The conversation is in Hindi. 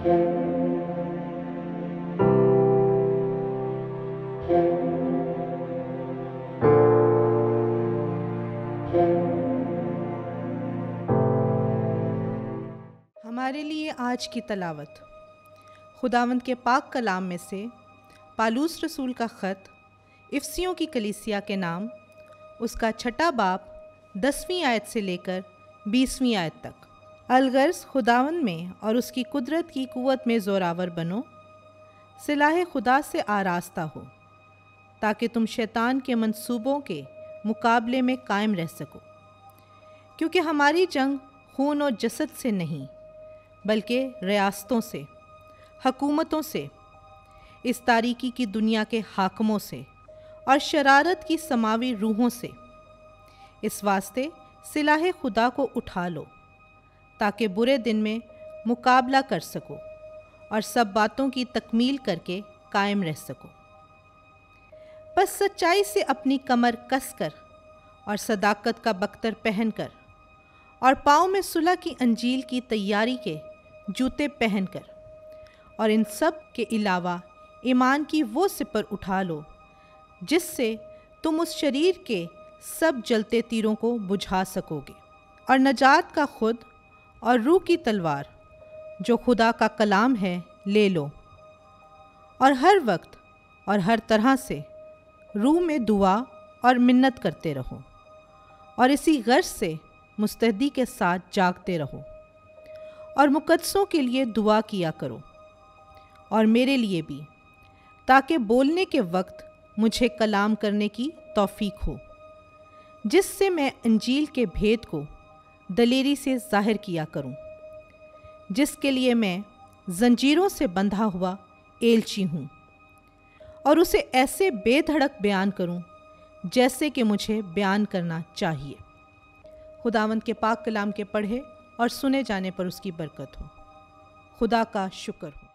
हमारे लिए आज की तलावत खुदावंद के पाक कलाम में से पालूस रसूल का ख़त इफ्सियों की कलीसिया के नाम, उसका छठा बाब 10वीं आयत से लेकर 20वीं आयत तक। अलगर्ज खुदावंद में और उसकी कुदरत की कुव्वत में ज़ोरावर बनो, सिलाह खुदा से आरास्ता हो, ताकि तुम शैतान के मंसूबों के मुकाबले में कायम रह सको। क्योंकि हमारी जंग खून और जसद से नहीं, बल्कि रियासतों से, हकूमतों से, इस तारीकी की दुनिया के हाकमों से और शरारत की समावी रूहों से। इस वास्ते सिलाह खुदा को उठा लो, ताकि बुरे दिन में मुकाबला कर सको और सब बातों की तकमील करके कायम रह सको। बस सच्चाई से अपनी कमर कसकर और सदाकत का बख्तर पहनकर और पाँव में सुलह की अंजील की तैयारी के जूते पहनकर और इन सब के अलावा ईमान की वो सिपर उठा लो, जिससे तुम उस शरीर के सब जलते तीरों को बुझा सकोगे, और नजात का खुद और रूह की तलवार जो खुदा का कलाम है ले लो, और हर वक्त और हर तरह से रूह में दुआ और मिन्नत करते रहो, और इसी गर्ज से मुस्तैदी के साथ जागते रहो, और मुकद्दसों के लिए दुआ किया करो, और मेरे लिए भी, ताकि बोलने के वक्त मुझे कलाम करने की तौफीक हो, जिससे मैं अंजील के भेद को दलेरी से जाहिर किया करूं, जिसके लिए मैं जंजीरों से बंधा हुआ एलची हूँ, और उसे ऐसे बेधड़क बयान करूं जैसे कि मुझे बयान करना चाहिए। खुदावंद के पाक कलाम के पढ़े और सुने जाने पर उसकी बरकत हो। खुदा का शुक्र हो।